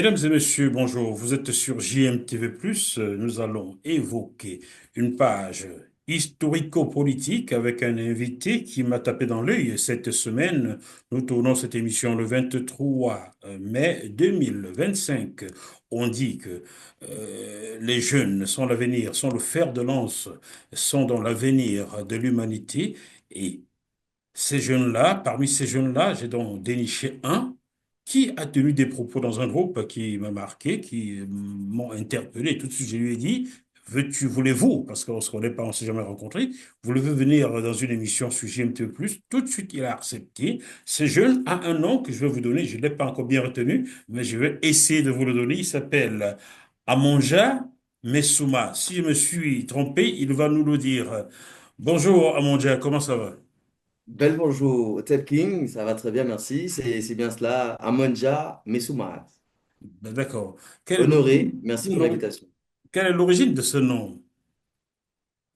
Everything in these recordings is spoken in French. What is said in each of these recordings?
Mesdames et messieurs, bonjour. Vous êtes sur JMTV+. Nous allons évoquer une page historico-politique avec un invité qui m'a tapé dans l'œil cette semaine. Nous tournons cette émission le 23 mai 2025. On dit que les jeunes sont l'avenir, sont le fer de lance, sont dans l'avenir de l'humanité. Et ces jeunes-là, parmi ces jeunes-là, j'ai donc déniché un qui a tenu des propos dans un groupe qui m'a marqué, qui m'ont interpellé. Tout de suite, je lui ai dit, voulez-vous, parce qu'on ne se connaît pas, on ne s'est jamais rencontrés, voulez-vous venir dans une émission sur GMT+. Tout de suite, il a accepté. Ce jeune a un nom que je vais vous donner, je ne l'ai pas encore bien retenu, mais je vais essayer de vous le donner. Il s'appelle Amonja Messouma. Si je me suis trompé, il va nous le dire. Bonjour Amonja, comment ça va? Bel bonjour, Ted King, ça va très bien, merci. C'est bien cela. Amonja Mesoumat. Ben, d'accord. Quelle est Honoré, l'origine merci du pour nom? l'invitation. Quelle est l'origine de ce nom?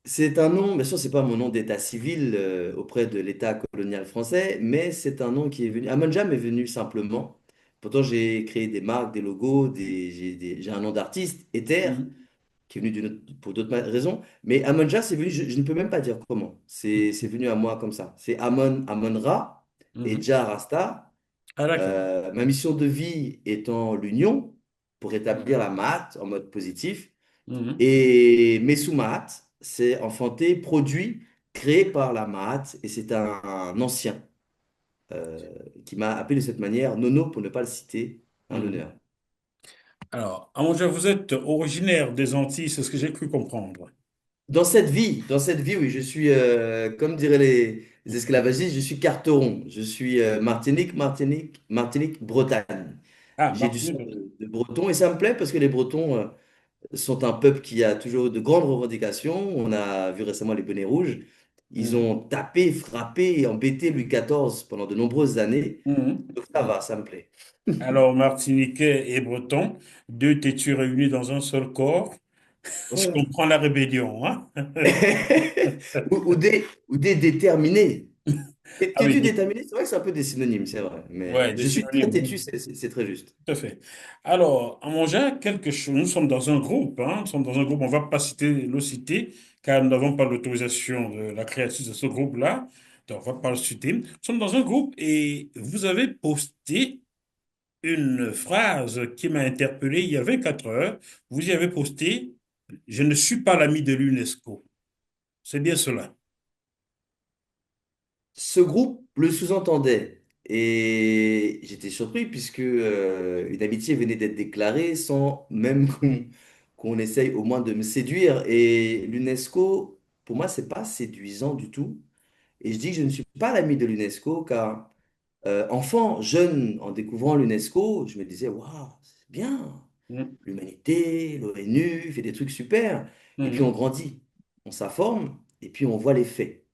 C'est un nom, bien sûr, c'est pas mon nom d'état civil auprès de l'État colonial français, mais c'est un nom qui est venu. Amonja m'est venu simplement. Pourtant, j'ai créé des marques, des logos, j'ai un nom d'artiste, Ether, Mhm. qui est venu pour d'autres raisons. Mais Amonja, c'est venu, je ne peux même pas dire comment. C'est venu à moi comme ça. C'est Amon-Ra et Mhm. Jah Rasta. Ah, d'accord. Ma mission de vie étant l'union pour rétablir Mhm. la Mahat en mode positif. Mhm. Et Messou Mahat, c'est enfanté, produit, créé par la Mahat. Et c'est un ancien euh, qui m'a appelé de cette manière, Nono pour ne pas le citer, en Mhm. l'honneur. Alors, Amonja, vous êtes originaire des Antilles, c'est ce que j'ai cru comprendre. Dans cette vie, oui, je suis, comme diraient les esclavagistes, je suis carteron. Je suis Martinique, Bretagne. Ah, J'ai du sang Martinique. de breton et ça me plaît parce que les Bretons, sont un peuple qui a toujours de grandes revendications. On a vu récemment les bonnets rouges. Ils Mhm. ont tapé, frappé et embêté Louis XIV pendant de nombreuses années. Mhm. Donc ça va, ça me plaît. Alors, Martiniquais et Breton, deux têtus réunis dans un seul corps, je Voilà. comprends la rébellion, hein? Ou des déterminés. Et Ah oui, têtu, déterminé, c'est vrai que c'est un peu des synonymes, c'est vrai. ouais, Mais des je suis très synonymes. têtu, c'est très juste. Tout à fait. Alors, à Monja, quelque chose, nous sommes dans un groupe, hein, nous sommes dans un groupe, on ne va pas le citer, car nous n'avons pas l'autorisation de la créatrice de ce groupe-là, donc on ne va pas le citer. Nous sommes dans un groupe et vous avez posté une phrase qui m'a interpellé il y a 24 heures. Vous y avez posté, je ne suis pas l'ami de l'UNESCO. C'est bien cela. Ce groupe le sous-entendait. Et j'étais surpris puisque une amitié venait d'être déclarée sans même qu'on essaye au moins de me séduire. Et l'UNESCO, pour moi, c'est pas séduisant du tout. Et je dis que je ne suis pas l'ami de l'UNESCO car enfant, jeune, en découvrant l'UNESCO, je me disais, waouh, c'est bien. Mhm. L'humanité, l'ONU fait des trucs super. Et puis on Mhm. grandit, on s'informe et puis on voit les faits.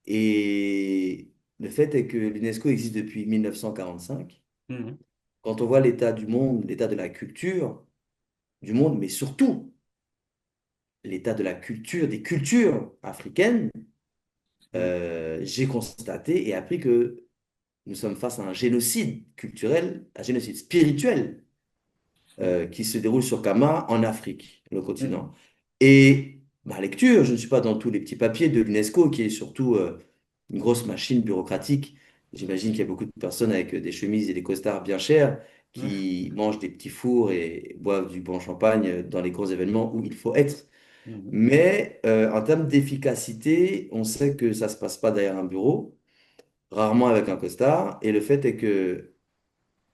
Et le fait est que l'UNESCO existe depuis 1945. Mhm. Quand on voit l'état du monde, l'état de la culture du monde, mais surtout l'état de la culture, des cultures africaines, j'ai constaté et appris que nous sommes face à un génocide culturel, un génocide spirituel qui se déroule sur Kama en Afrique, le continent. Mhm. Et ma lecture, je ne suis pas dans tous les petits papiers de l'UNESCO, qui est surtout une grosse machine bureaucratique. J'imagine qu'il y a beaucoup de personnes avec des chemises et des costards bien chers qui mangent des petits fours et boivent du bon champagne dans les gros événements où il faut être. Mhm. Mais en termes d'efficacité, on sait que ça ne se passe pas derrière un bureau, rarement avec un costard. Et le fait est que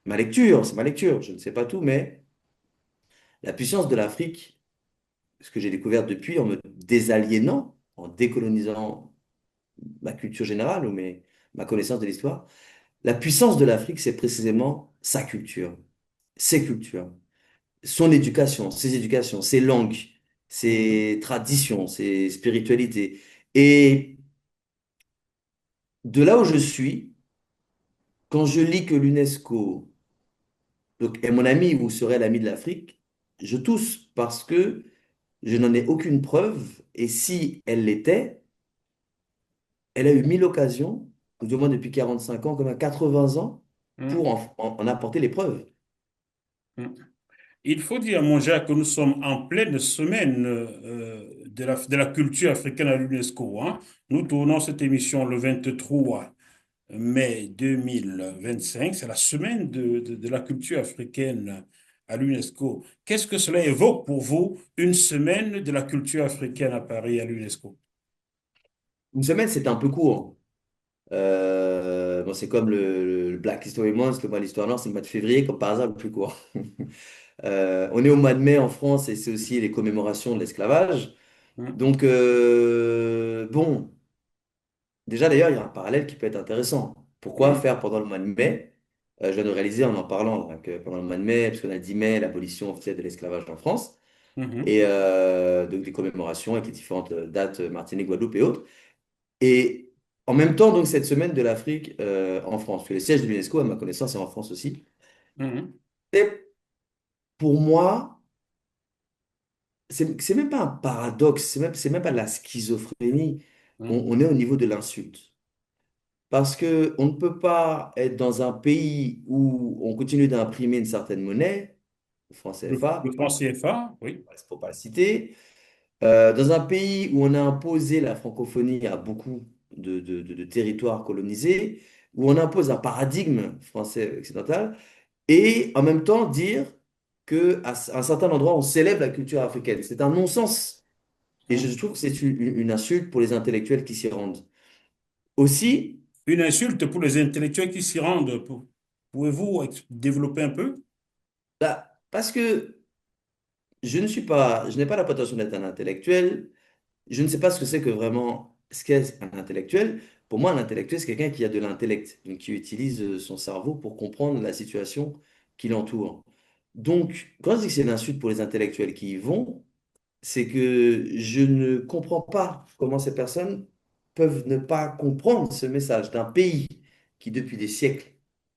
ma lecture, c'est ma lecture, je ne sais pas tout, mais la puissance de l'Afrique, ce que j'ai découvert depuis en me désaliénant, en décolonisant ma culture générale ou ma connaissance de l'histoire, la puissance de l'Afrique, c'est précisément sa culture, ses cultures, son éducation, ses éducations, ses langues, Mhm. ses traditions, ses spiritualités. Et de là où je suis, quand je lis que l'UNESCO est mon ami ou serait l'ami de l'Afrique, je tousse parce que je n'en ai aucune preuve. Et si elle l'était, elle a eu 1000 occasions, ou du moins depuis 45 ans, comme à 80 ans, pour Mhm. en apporter les preuves. Mm. Il faut dire, mon Jacques, que nous sommes en pleine semaine de la culture africaine à l'UNESCO, hein. Nous tournons cette émission le 23 mai 2025. C'est la semaine de la culture africaine à l'UNESCO. Qu'est-ce que cela évoque pour vous, une semaine de la culture africaine à Paris à l'UNESCO? Une semaine, c'est un peu court. Bon, c'est comme le Black History Month, le mois de l'histoire noire, c'est le mois de février, comme par hasard, le plus court. On est au mois de mai en France et c'est aussi les commémorations de l'esclavage. Mm, Donc, bon, déjà d'ailleurs, il y a un parallèle qui peut être intéressant. Pourquoi mm, faire pendant le mois de mai? Je viens de réaliser en parlant là, que pendant le mois de mai, parce qu'on a dit mai, l'abolition officielle de l'esclavage en France, mhm, et donc les commémorations avec les différentes dates, Martinique, Guadeloupe et autres. Et en même temps, donc, cette semaine de l'Afrique en France, parce que le siège de l'UNESCO, à ma connaissance, est en France aussi. mhm, Et pour moi, c'est même pas un paradoxe, c'est même pas de la schizophrénie. mm. On est au niveau de l'insulte. Parce que on ne peut pas être dans un pays où on continue d'imprimer une certaine monnaie, le franc Le CFA, franc CFA, oui. pour pas le citer, dans un pays où on a imposé la francophonie à beaucoup de territoires colonisés, où on impose un paradigme français occidental, et en même temps dire qu'à un certain endroit, on célèbre la culture africaine. C'est un non-sens. Et Mm. je trouve que c'est une insulte pour les intellectuels qui s'y rendent. Aussi, Une insulte pour les intellectuels qui s'y rendent. Pouvez-vous développer un peu? bah, parce que je n'ai pas la prétention d'être un intellectuel. Je ne sais pas ce que c'est que vraiment, ce qu'est un intellectuel. Pour moi, un intellectuel, c'est quelqu'un qui a de l'intellect, donc qui utilise son cerveau pour comprendre la situation qui l'entoure. Donc, quand je dis que c'est une insulte pour les intellectuels qui y vont, c'est que je ne comprends pas comment ces personnes peuvent ne pas comprendre ce message d'un pays qui, depuis des siècles,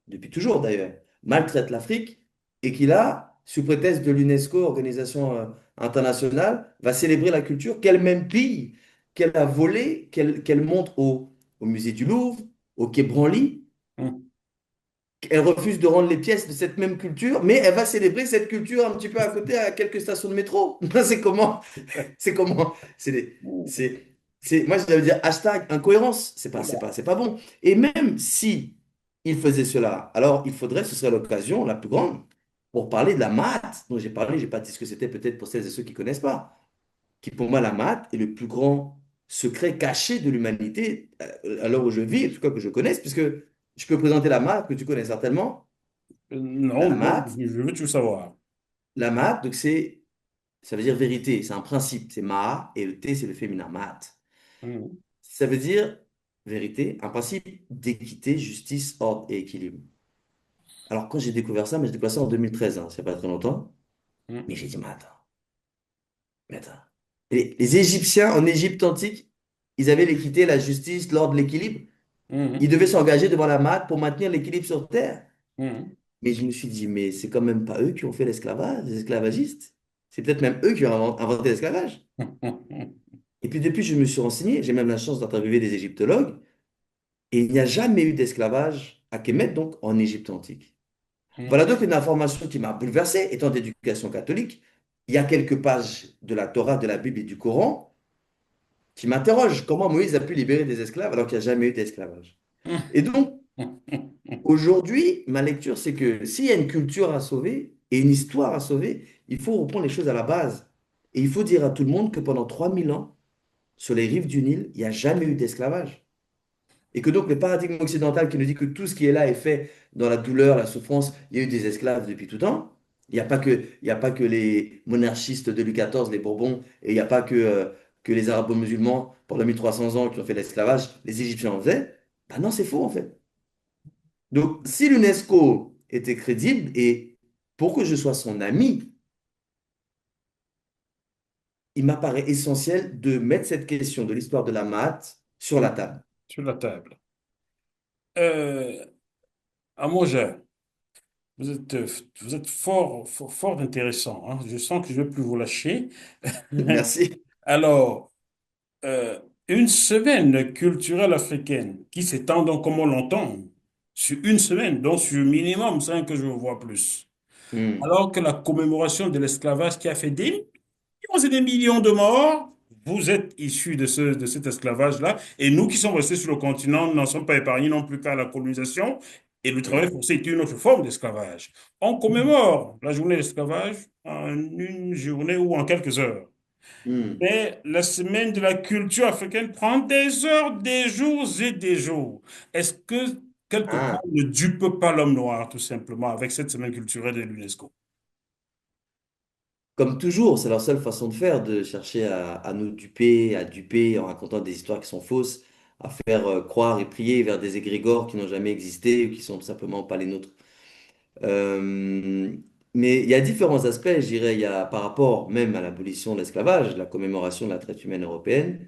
depuis toujours d'ailleurs, maltraite l'Afrique et qui, là, sous prétexte de l'UNESCO, organisation internationale, va célébrer la culture qu'elle-même pille, qu'elle a volée, qu'elle montre au musée du Louvre, au Quai Branly. Mm. Elle refuse de rendre les pièces de cette même culture, mais elle va célébrer cette culture un petit peu à côté, à quelques stations de métro. C'est comment? C'est comment? Moi, je vais dire hashtag incohérence. C'est pas bon. Et même si il faisait cela, alors il faudrait, ce serait l'occasion la plus grande pour parler de la maths dont j'ai parlé. J'ai pas dit ce que c'était peut-être pour celles et ceux qui connaissent pas. Qui pour moi, la maths est le plus grand secret caché de l'humanité à l'heure où je vis, en tout cas que je connaisse, puisque je peux présenter la maths que tu connais certainement. Non, La non, maths, je veux tout savoir. la maths, donc ça veut dire vérité, c'est un principe, c'est ma, et le T, c'est le féminin, maths. Mm. Ça veut dire vérité, un principe d'équité, justice, ordre et équilibre. Alors, quand j'ai découvert ça, mais j'ai découvert ça en 2013, hein, c'est pas très longtemps, Mm. mais j'ai dit, mais attends. Les Égyptiens, en Égypte antique, ils avaient l'équité, la justice, l'ordre, l'équilibre. Ils Mm. devaient s'engager devant la maths pour maintenir l'équilibre sur Terre. Mm. Mais je me suis dit, mais c'est quand même pas eux qui ont fait l'esclavage, les esclavagistes. C'est peut-être même eux qui ont inventé l'esclavage. Mm. Et puis depuis, je me suis renseigné, j'ai même la chance d'interviewer des égyptologues, et il n'y a jamais eu d'esclavage à Kemet, donc en Égypte antique. Voilà donc une information qui m'a bouleversé, étant d'éducation catholique. Il y a quelques pages de la Torah, de la Bible et du Coran qui m'interrogent comment Moïse a pu libérer des esclaves alors qu'il n'y a jamais eu d'esclavage. Et donc, aujourd'hui, ma lecture, c'est que s'il y a une culture à sauver et une histoire à sauver, il faut reprendre les choses à la base. Et il faut dire à tout le monde que pendant 3000 ans, sur les rives du Nil, il n'y a jamais eu d'esclavage. Et que donc le paradigme occidental qui nous dit que tout ce qui est là est fait dans la douleur, la souffrance, il y a eu des esclaves depuis tout temps. Il y a pas que les monarchistes de Louis XIV, les Bourbons, et il n'y a pas que les arabo-musulmans pendant 1300 ans qui ont fait l'esclavage, les Égyptiens en faisaient. Ben non, c'est faux en fait. Donc si l'UNESCO était crédible, et pour que je sois son ami, il m'apparaît essentiel de mettre cette question de l'histoire de la maths sur la table. Sur la table. Euh, Amogé, vous êtes fort intéressant, hein. Je sens que je ne vais plus vous lâcher. Merci. Alors, euh, une semaine culturelle africaine qui s'étend donc comme on l'entend, sur une semaine, donc sur minimum 5 jours, voire plus. Hmm. Alors que la commémoration de l'esclavage qui a fait des millions et des millions de morts, vous êtes issus de cet esclavage-là. Et nous qui sommes restés sur le continent n'en sommes pas épargnés non plus qu'à la colonisation. Et le travail Hmm. forcé est une autre forme d'esclavage. On commémore la journée de l'esclavage en une journée ou en quelques heures. Hmm. Mais la semaine de la culture africaine prend des heures, des jours et des jours. Est-ce que quelque part Ah. on ne dupe pas l'homme noir, tout simplement, avec cette semaine culturelle de l'UNESCO? Comme toujours, c'est leur seule façon de faire, de chercher à nous duper, à duper en racontant des histoires qui sont fausses, à faire croire et prier vers des égrégores qui n'ont jamais existé ou qui sont tout simplement pas les nôtres. Euh, mais il y a différents aspects, je dirais, il y a par rapport même à l'abolition de l'esclavage, la commémoration de la traite humaine européenne,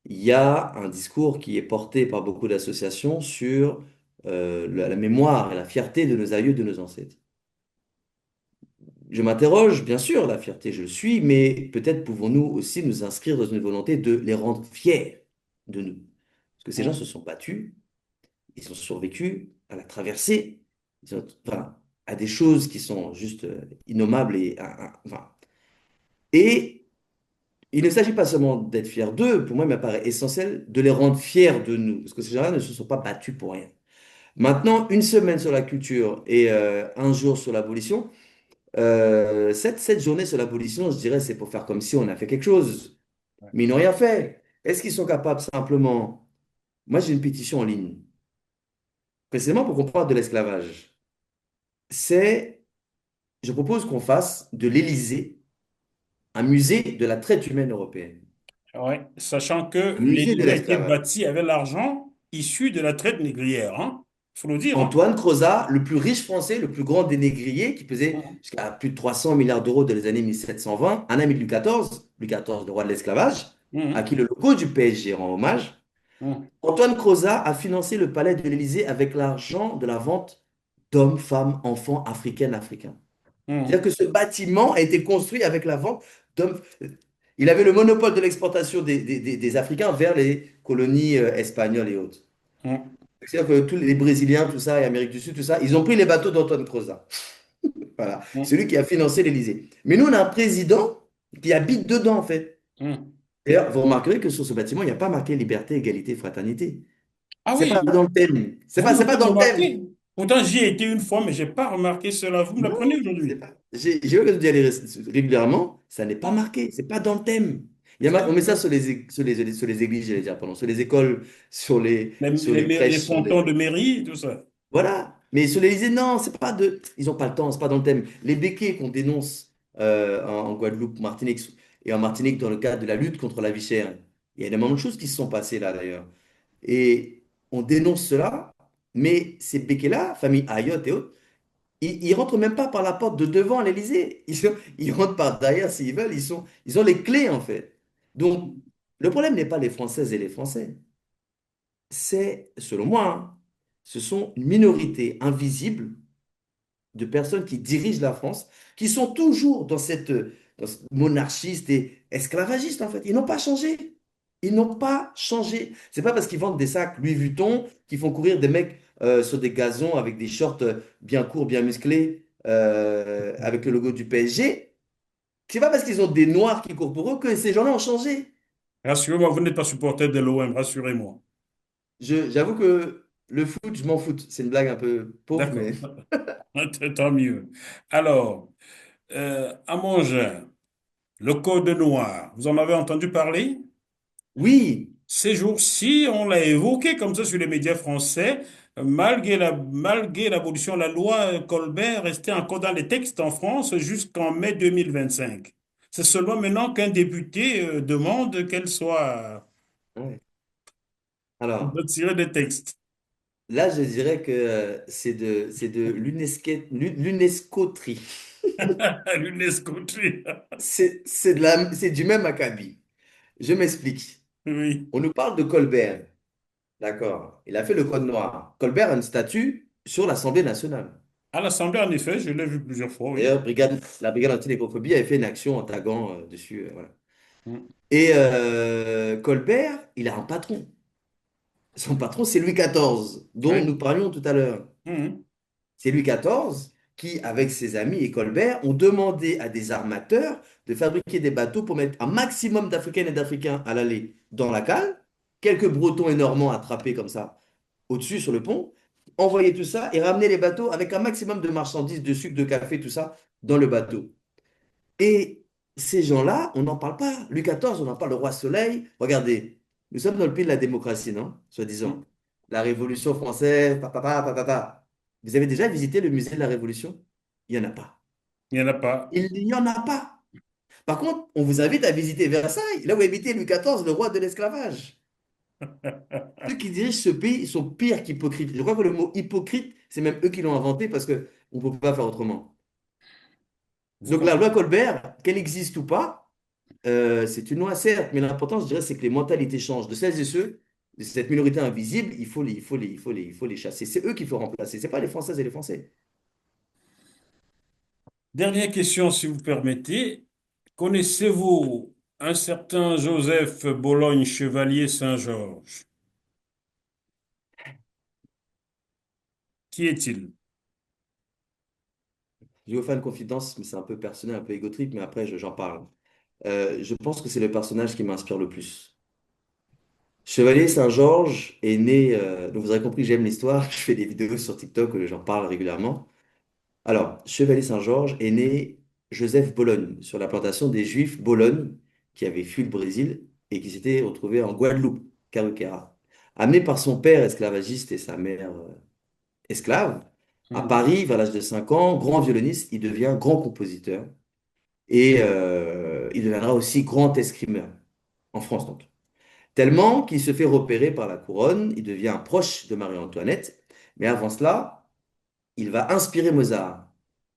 il y a un discours qui est porté par beaucoup d'associations sur la mémoire et la fierté de nos aïeux, de nos ancêtres. Je m'interroge, bien sûr, la fierté, je le suis, mais peut-être pouvons-nous aussi nous inscrire dans une volonté de les rendre fiers de nous. Parce que ces gens Hum, se sont battus, ils ont survécu à la traversée, enfin, à des choses qui sont juste innommables enfin, et il ne s'agit pas seulement d'être fier d'eux, pour moi, il m'apparaît essentiel de les rendre fiers de nous, parce que ces gens-là ne se sont pas battus pour rien. Maintenant, une semaine sur la culture et un jour sur l'abolition, cette journée sur l'abolition, je dirais, c'est pour faire comme si on a fait quelque chose, mais ils n'ont rien fait. Est-ce qu'ils sont capables simplement... Moi, j'ai une pétition en ligne, précisément pour qu'on parle de l'esclavage. C'est, je propose qu'on fasse de l'Élysée un musée de la traite humaine européenne, ouais. Sachant que un musée de l'Élysée a été l'esclavage. bâti avec l'argent issu de la traite négrière, hein? Faut le dire, hein? Antoine Crozat, le plus riche français, le plus grand des négriers, qui pesait Hum, jusqu'à plus de 300 milliards d'euros dans les années 1720, un ami de Louis XIV, le roi de l'esclavage, à hum, qui le logo du PSG rend hommage. hum, Antoine Crozat a financé le palais de l'Élysée avec l'argent de la vente d'hommes, femmes, enfants africaines, africains. C'est-à-dire hum, que ce bâtiment a été construit avec la vente d'hommes. Il avait le monopole de l'exportation des Africains vers les colonies espagnoles et autres. hum, C'est-à-dire que tous les Brésiliens, tout ça, et Amérique du Sud, tout ça, ils ont pris les bateaux d'Antoine Crozat. Voilà, hum, celui qui a financé l'Élysée. Mais nous, on a un président qui habite dedans, en fait. hum. D'ailleurs, vous remarquerez que sur ce bâtiment, il n'y a pas marqué liberté, égalité, fraternité. Ah C'est pas oui, dans le thème. vous me C'est pas faites dans le thème. remarquer. Pourtant, j'y ai été une fois, mais j'ai pas remarqué cela. Vous me Non, l'apprenez c'est aujourd'hui. pas. J'ai eu l'occasion d'y aller régulièrement. Ça n'est pas marqué. C'est pas dans le thème. On met ça D'accord. sur sur les églises, j'allais dire, pardon, sur les écoles, sur les Les crèches, sur frontons les. de mairie, tout ça. Voilà. Mais sur l'Élysée, non, c'est pas de. Ils n'ont pas le temps, c'est pas dans le thème. Les béquets qu'on dénonce en Guadeloupe, Martinique et en Martinique dans le cadre de la lutte contre la vie chère, il y a énormément de choses qui se sont passées là d'ailleurs. Et on dénonce cela, mais ces béquets-là, famille Ayotte et autres, ils rentrent même pas par la porte de devant à l'Élysée. Ils rentrent par derrière s'ils veulent. Ils ont les clés en fait. Donc, le problème n'est pas les Françaises et les Français. C'est, selon moi, hein, ce sont une minorité invisible de personnes qui dirigent la France, qui sont toujours dans cette monarchiste et esclavagiste, en fait. Ils n'ont pas changé. Ils n'ont pas changé. C'est pas parce qu'ils vendent des sacs Louis Vuitton qu'ils font courir des mecs sur des gazons avec des shorts bien courts, bien musclés, avec le logo du PSG. C'est pas parce qu'ils ont des noirs qui courent pour eux que ces gens-là ont changé. Rassurez-moi, vous n'êtes pas supporter de l'OM, rassurez-moi. J'avoue que le foot, je m'en fous. C'est une blague un peu pauvre, D'accord. mais Tant mieux. Alors, à Mongin, le code noir, vous en avez entendu parler? oui. Ces jours-ci, on l'a évoqué comme ça sur les médias français. Malgré l'abolition de la loi Colbert restait encore dans les textes en France jusqu'en mai 2025. C'est seulement maintenant qu'un député demande qu'elle soit Ouais. Alors, retirée des textes. là, je dirais que c'est de l'UNESCOterie. L'UNESCO. C'est du même acabit. Je m'explique. Oui. On nous parle de Colbert. D'accord. Il a fait le Code noir. Colbert a une statue sur l'Assemblée nationale. À l'Assemblée, en effet, je l'ai vu plusieurs fois, oui. D'ailleurs, la brigade anti-négrophobie avait fait une action en taguant dessus. Voilà. Mm. Et Colbert, il a un patron. Son patron, c'est Louis XIV, dont Oui. nous parlions tout à l'heure. Mm. C'est Louis XIV qui, avec ses amis et Colbert, ont demandé à des armateurs de fabriquer des bateaux pour mettre un maximum d'Africaines et d'Africains à l'aller dans la cale, quelques Bretons et Normands attrapés comme ça au-dessus sur le pont, envoyer tout ça et ramener les bateaux avec un maximum de marchandises, de sucre, de café, tout ça dans le bateau. Et ces gens-là, on n'en parle pas. Louis XIV, on en parle, le roi Soleil. Regardez, nous sommes dans le pays de la démocratie, non? Soi-disant. La Révolution française, papa, papa. Vous avez déjà visité le musée de la Révolution? Il n'y en a pas. Il n'y en a pas. Il n'y en a pas. Par contre, on vous invite à visiter Versailles, là où habitait Louis XIV, le roi de l'esclavage. Ceux qui dirigent ce pays sont pires qu'hypocrites. Je crois que le mot hypocrite, c'est même eux qui l'ont inventé parce qu'on ne peut pas faire autrement. Vous Donc la comprenez? loi Colbert, qu'elle existe ou pas, c'est une loi, certes, mais l'important, je dirais, c'est que les mentalités changent. De celles et ceux, de cette minorité invisible, il faut les chasser. C'est eux qu'il faut remplacer. C'est pas les Françaises et les Français. Dernière question, si vous permettez. Connaissez-vous un certain Joseph Bologne, chevalier Saint-Georges? Qui est-il? Je vais vous faire une confidence, mais c'est un peu personnel, un peu égotrique, mais après, j'en parle. Je pense que c'est le personnage qui m'inspire le plus. Chevalier Saint-Georges est né, donc vous aurez compris que j'aime l'histoire, je fais des vidéos sur TikTok où j'en parle régulièrement. Alors, Chevalier Saint-Georges est né Joseph Bologne, sur la plantation des Juifs Bologne, qui avaient fui le Brésil et qui s'étaient retrouvés en Guadeloupe, Caruquera. Amené par son père esclavagiste et sa mère esclave, à Mhm. Paris, vers l'âge de 5 ans, grand violoniste, il devient grand compositeur et il deviendra aussi grand escrimeur, en France donc. Tellement qu'il se fait repérer par la couronne, il devient proche de Marie-Antoinette, mais avant cela, il va inspirer Mozart.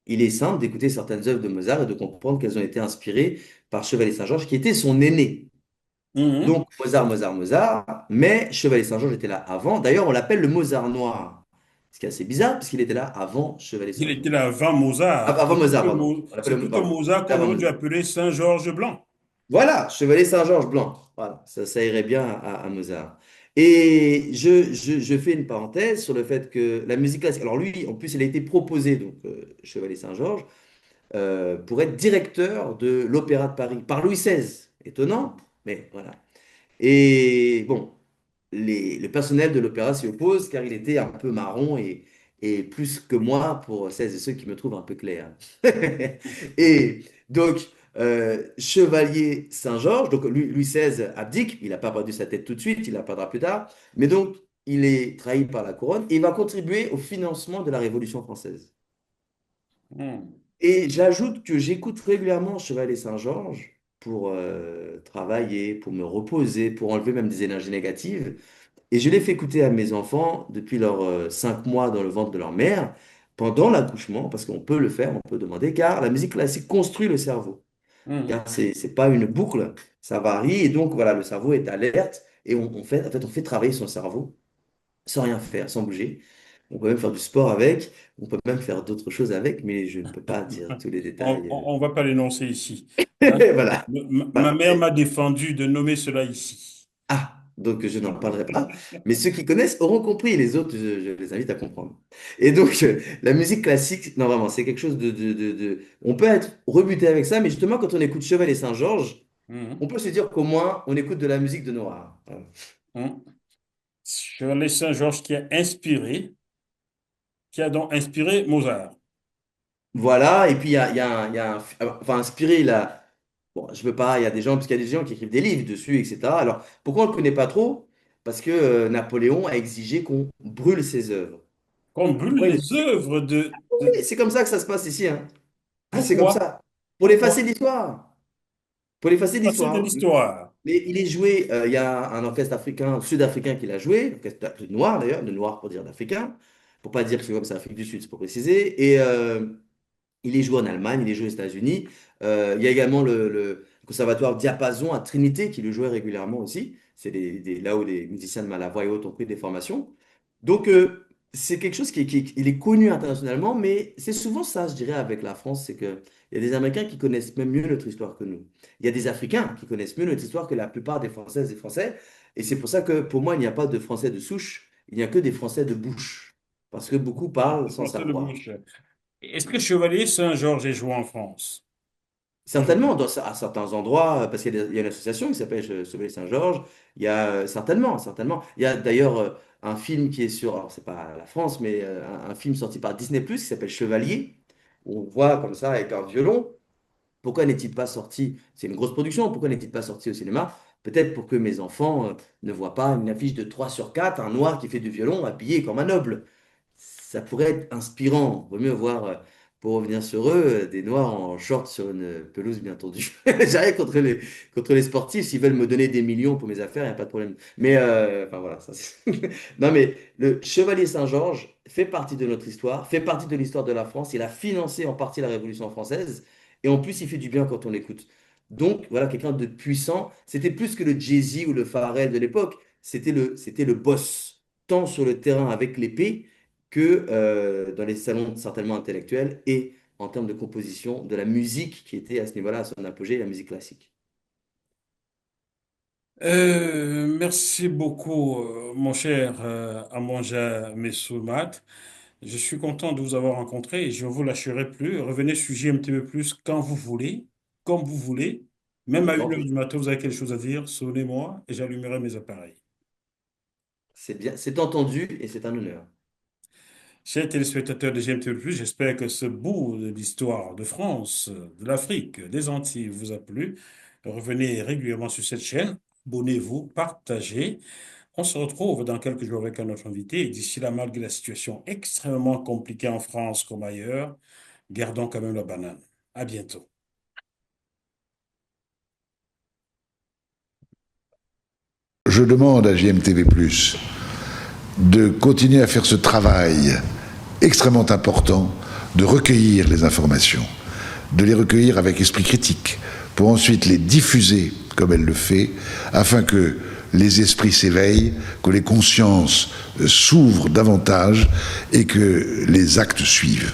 Il est simple d'écouter certaines œuvres de Mozart et de comprendre qu'elles ont été inspirées par Chevalier Saint-Georges, qui était son aîné. Mhm. Donc Mozart, Mozart, Mozart, mais Chevalier Saint-Georges était là avant. D'ailleurs, on l'appelle le Mozart noir, ce qui est assez bizarre, parce qu'il était là avant Chevalier Il était là Saint-Georges. avant Mozart. Avant Mozart, pardon. On l'appelle C'est le... plutôt Pardon. Mozart qu'on Avant aurait dû Mozart. appeler Saint-Georges Blanc. Voilà, Chevalier Saint-Georges blanc. Voilà, ça irait bien à Mozart. Et je fais une parenthèse sur le fait que la musique classique, alors lui, en plus, il a été proposé, donc Chevalier Saint-Georges, pour être directeur de l'Opéra de Paris par Louis XVI. Étonnant, mais voilà. Et bon, le personnel de l'opéra s'y oppose car il était un peu marron et plus que moi pour celles et ceux qui me trouvent un peu clair. Et donc, Chevalier Saint-Georges, donc Louis XVI abdique, il n'a pas perdu sa tête tout de suite, il la perdra plus tard, mais donc il est trahi par la couronne et il va contribuer au financement de la Révolution française. Mhm. Et j'ajoute que j'écoute régulièrement Chevalier Saint-Georges pour travailler, pour me reposer, pour enlever même des énergies négatives. Et je l'ai fait écouter à mes enfants depuis leurs 5 mois dans le ventre de leur mère, pendant l'accouchement, parce qu'on peut le faire, on peut demander, car la musique classique construit le cerveau. Mhm. Car c'est pas une boucle, ça varie, et donc voilà, le cerveau est alerte, et on fait travailler son cerveau sans rien faire, sans bouger. On peut même faire du sport avec, on peut même faire d'autres choses avec, mais je ne peux pas dire tous les détails. On va pas l'énoncer ici. Hein? Voilà. Ma Voilà. mère m'a défendu de nommer cela ici. Ah, donc je n'en parlerai pas. Mais ceux qui connaissent auront compris, les autres, je les invite à comprendre. Et donc, la musique classique, non, vraiment, c'est quelque chose On peut être rebuté avec ça, mais justement, quand on écoute Cheval et Saint-Georges, on Mhm. peut se dire qu'au moins, on écoute de la musique de Noir. Mhm. Shirley Saint-Georges qui a donc inspiré Mozart. Voilà, et puis il y a enfin, inspiré, bon, je veux pas, il y a des gens, parce qu'il y a des gens qui écrivent des livres dessus, etc. Alors, pourquoi on ne le connaît pas trop? Parce que Napoléon a exigé qu'on brûle ses œuvres. Qu'on brûle Pourquoi les œuvres Et c'est comme ça que ça se passe ici, hein. Ah, c'est comme Pourquoi? ça. Pour l'effacer Pourquoi? l'histoire. Pour l'effacer Passer de l'histoire. l'histoire. Mais il est joué, il y a un orchestre africain, sud-africain qui l'a joué, orchestre noir d'ailleurs, de noir pour dire d'africain, pour pas dire que c'est comme ça, Afrique du Sud, c'est pour préciser. Et il est joué en Allemagne, il est joué aux États-Unis. Il y a également le conservatoire Diapason à Trinité qui le jouait régulièrement aussi. C'est là où les musiciens de Malavoie et autres ont pris des formations. Donc, c'est quelque chose il est connu internationalement, mais c'est souvent ça, je dirais, avec la France, c'est qu'il y a des Américains qui connaissent même mieux notre histoire que nous. Il y a des Africains qui connaissent mieux notre histoire que la plupart des Françaises et Français. Et c'est pour ça que pour moi, il n'y a pas de Français de souche, il n'y a que des Français de bouche. Parce que beaucoup parlent sans Passer de savoir. bouche. Est-ce que Chevalier Saint-Georges est joué en France? Certainement, à certains endroits, parce qu'il y a une association qui s'appelle Chevalier Saint-Georges, il y a certainement, certainement. Il y a d'ailleurs un film qui est sur, alors c'est pas la France, mais un film sorti par Disney+, qui s'appelle Chevalier, où on voit comme ça avec un violon. Pourquoi n'est-il pas sorti? C'est une grosse production, pourquoi n'est-il pas sorti au cinéma? Peut-être pour que mes enfants ne voient pas une affiche de 3 sur 4, un noir qui fait du violon habillé comme un noble. Ça pourrait être inspirant. Vaut mieux voir, pour revenir sur eux, des noirs en short sur une pelouse bien tendue. J'ai rien contre les sportifs. S'ils veulent me donner des millions pour mes affaires, il n'y a pas de problème. Mais, enfin voilà. Non, mais le Chevalier Saint-Georges fait partie de notre histoire, fait partie de l'histoire de la France. Il a financé en partie la Révolution française. Et en plus, il fait du bien quand on l'écoute. Donc, voilà, quelqu'un de puissant. C'était plus que le Jay-Z ou le Pharrell de l'époque. C'était le boss, tant sur le terrain avec l'épée que dans les salons certainement intellectuels et en termes de composition de la musique qui était à ce niveau-là, à son apogée, la musique classique. Merci beaucoup, mon cher Amanja Messoumat. Je suis content de vous avoir rencontré et je ne vous lâcherai plus. Revenez sur JMTV Plus quand vous voulez, comme vous voulez. Même à Avec grand 1 heure du plaisir. matin, vous avez quelque chose à dire, sonnez-moi et j'allumerai mes appareils. C'est bien, c'est entendu et c'est un honneur. Chers téléspectateurs de GMTV+, j'espère que ce bout de l'histoire de France, de l'Afrique, des Antilles vous a plu. Revenez régulièrement sur cette chaîne, abonnez-vous, partagez. On se retrouve dans quelques jours avec un autre invité. Et d'ici là, malgré la situation extrêmement compliquée en France comme ailleurs, gardons quand même la banane. À bientôt. Je demande à JMTV+, de continuer à faire ce travail extrêmement important de recueillir les informations, de les recueillir avec esprit critique, pour ensuite les diffuser comme elle le fait, afin que les esprits s'éveillent, que les consciences s'ouvrent davantage et que les actes suivent.